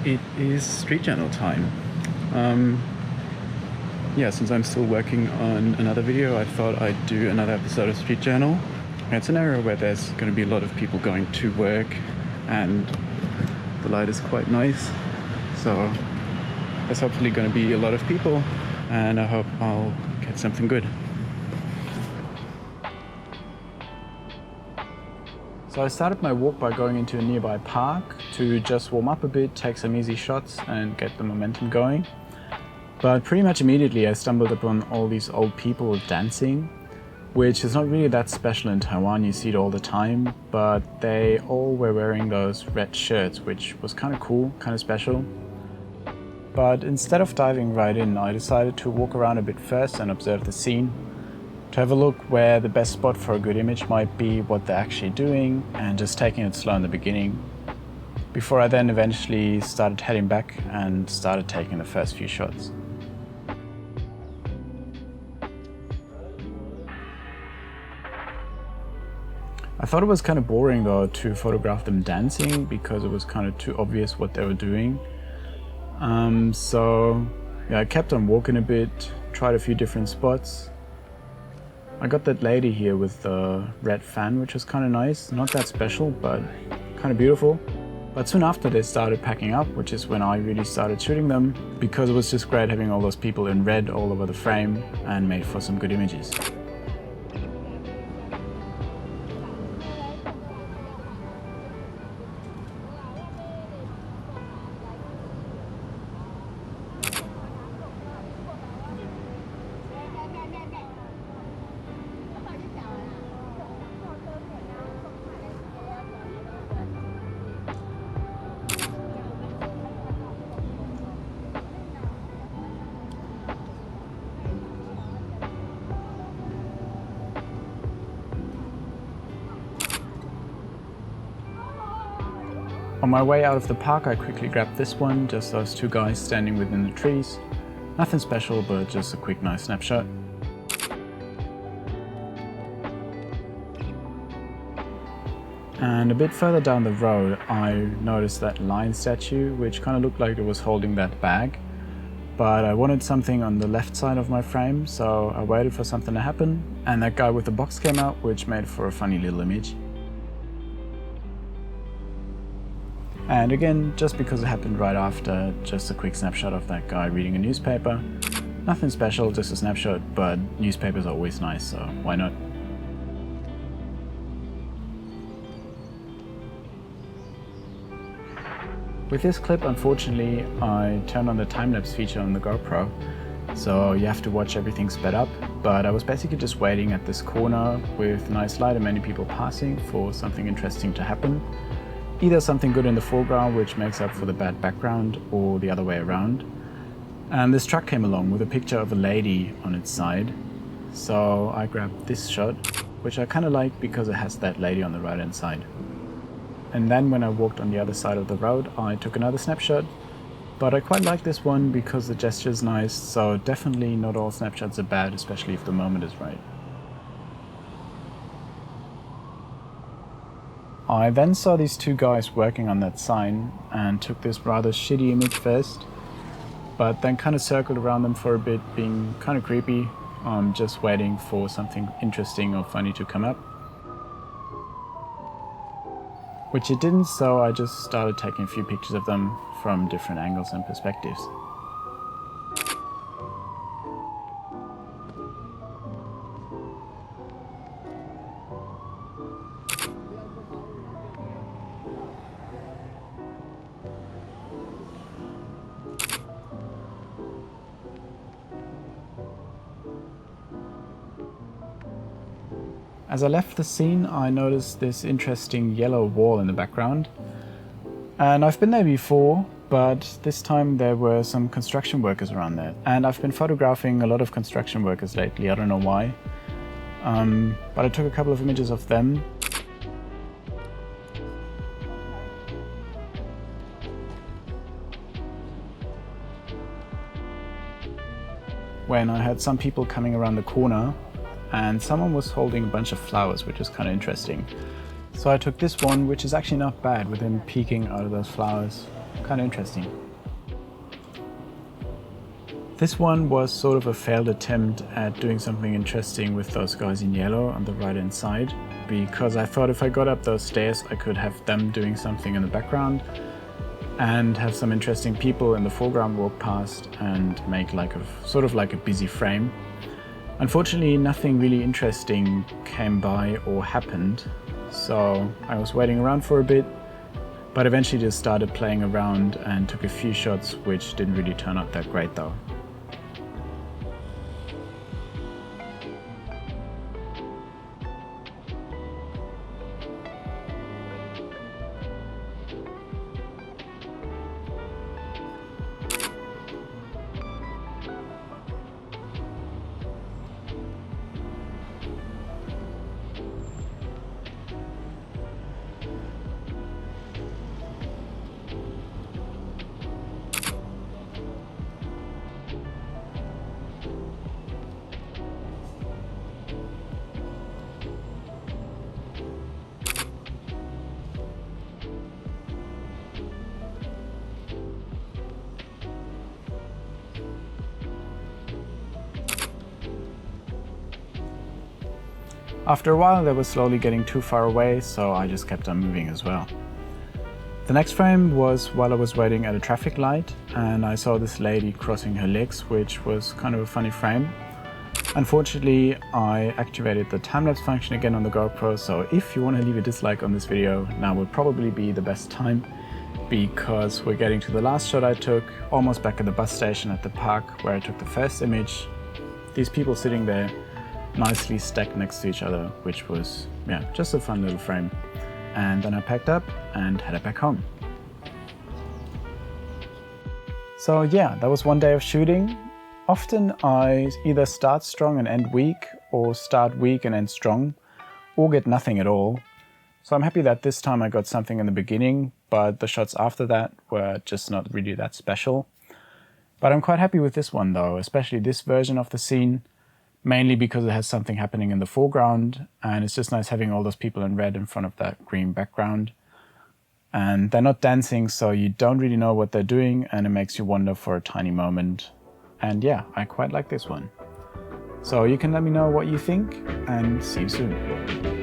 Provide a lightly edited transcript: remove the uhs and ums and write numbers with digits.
It is Street Journal time. Yeah, since I'm still working on another video, I thought I'd do another episode of Street Journal. It's an area where there's going to be a lot of people going to work and the light is quite nice. So there's hopefully going to be a lot of people and I hope I'll get something good. So I started my walk by going into a nearby park to just warm up a bit, take some easy shots and get the momentum going. But pretty much immediately I stumbled upon all these old people dancing, which is not really that special in Taiwan, you see it all the time, but they all were wearing those red shirts, which was kind of cool, kind of special. But instead of diving right in, I decided to walk around a bit first and observe the scene, to have a look where the best spot for a good image might be, what they're actually doing, and just taking it slow in the beginning, before I then eventually started heading back and started taking the first few shots. I thought it was kind of boring though to photograph them dancing because it was kind of too obvious what they were doing. So yeah, I kept on walking a bit, tried a few different spots. I got that lady here with the red fan, which was kind of nice. Not that special, but kind of beautiful. But soon after they started packing up, which is when I really started shooting them, because it was just great having all those people in red all over the frame and made for some good images. On my way out of the park, I quickly grabbed this one, just those two guys standing within the trees. Nothing special, but just a quick nice snapshot. And a bit further down the road, I noticed that lion statue, which kind of looked like it was holding that bag. But I wanted something on the left side of my frame, so I waited for something to happen, and that guy with the box came out, which made for a funny little image. And again, just because it happened right after, just a quick snapshot of that guy reading a newspaper. Nothing special, just a snapshot, but newspapers are always nice, so why not? With this clip, unfortunately, I turned on the time-lapse feature on the GoPro, so you have to watch everything sped up, but I was basically just waiting at this corner with nice light and many people passing for something interesting to happen. Either something good in the foreground which makes up for the bad background, or the other way around. And this truck came along with a picture of a lady on its side. So I grabbed this shot, which I kind of like because it has that lady on the right hand side. And then when I walked on the other side of the road, I took another snapshot. But I quite like this one because the gesture is nice, so definitely not all snapshots are bad, especially if the moment is right. I then saw these two guys working on that sign and took this rather shitty image first, but then kind of circled around them for a bit, being kind of creepy, just waiting for something interesting or funny to come up. Which it didn't, so I just started taking a few pictures of them from different angles and perspectives. As I left the scene, I noticed this interesting yellow wall in the background. And I've been there before, but this time there were some construction workers around there. And I've been photographing a lot of construction workers lately, I don't know why. But I took a couple of images of them. When I had some people coming around the corner and someone was holding a bunch of flowers, which was kind of interesting. So I took this one, which is actually not bad with him peeking out of those flowers. Kind of interesting. This one was sort of a failed attempt at doing something interesting with those guys in yellow on the right hand side, because I thought if I got up those stairs I could have them doing something in the background and have some interesting people in the foreground walk past and make like a sort of like a busy frame. Unfortunately, nothing really interesting came by or happened, so I was waiting around for a bit, but eventually just started playing around and took a few shots which didn't really turn out that great though. After a while they were slowly getting too far away, so I just kept on moving as well. The next frame was while I was waiting at a traffic light and I saw this lady crossing her legs, which was kind of a funny frame. Unfortunately, I activated the time-lapse function again on the GoPro, so if you want to leave a dislike on this video, now would probably be the best time, because we're getting to the last shot I took, almost back at the bus station at the park where I took the first image. These people sitting there nicely stacked next to each other, which was, yeah, just a fun little frame. And then I packed up and headed back home. So yeah, that was one day of shooting. Often I either start strong and end weak, or start weak and end strong, or get nothing at all. So I'm happy that this time I got something in the beginning, but the shots after that were just not really that special. But I'm quite happy with this one though, especially this version of the scene. Mainly because it has something happening in the foreground, and it's just nice having all those people in red in front of that green background. And they're not dancing, so you don't really know what they're doing, and it makes you wonder for a tiny moment. And yeah, I quite like this one. So you can let me know what you think, and see you soon.